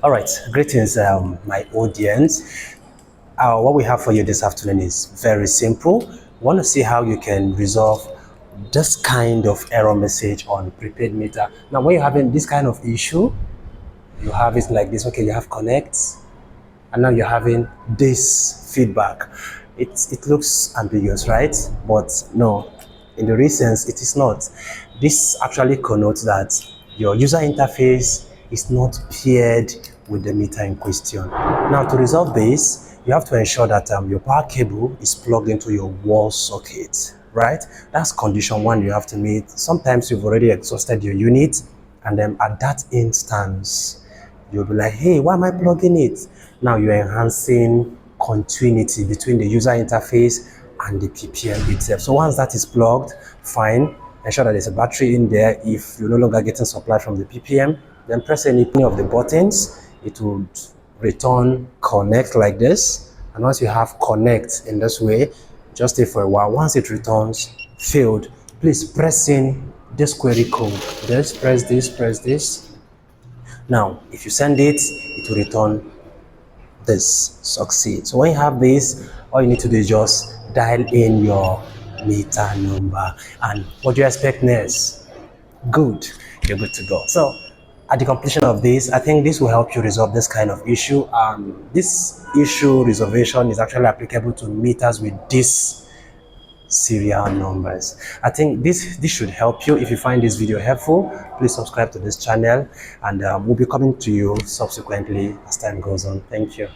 All right, greetings, my audience. What we have for you this afternoon is very simple. We want to see how you can resolve this kind of error message on prepaid meter. Now, when you're having this kind of issue, you have it like this. Okay, you have connect, and now you're having this feedback. It looks ambiguous, right? But no, in the real sense, it is not. This actually connotes that your user interface is not paired with the meter in question. Now, to resolve this, you have to ensure that your power cable is plugged into your wall socket, right? That's condition one you have to meet. Sometimes you've already exhausted your unit, and then at that instance, you'll be like, hey, why am I plugging it? Now you're enhancing continuity between the user interface and the PPM itself. So once that is plugged, fine. Ensure that there's a battery in there. If you're no longer getting supply from the PPM, then press any of the buttons. It would return connect like this. And once you have connect in this way, just stay for a while. Once it returns failed, please press in this query code. This, press this, press this. Now, if you send it, it will return this succeed. So when you have this, all you need to do is just dial in your meter number. And what do you expect next? Good, you're good to go. So at the completion of this, I think this will help you resolve this kind of issue. This issue reservation is actually applicable to meters with this serial numbers. I think this should help you. If you find this video helpful, please subscribe to this channel, and we'll be coming to you subsequently as time goes on. Thank you.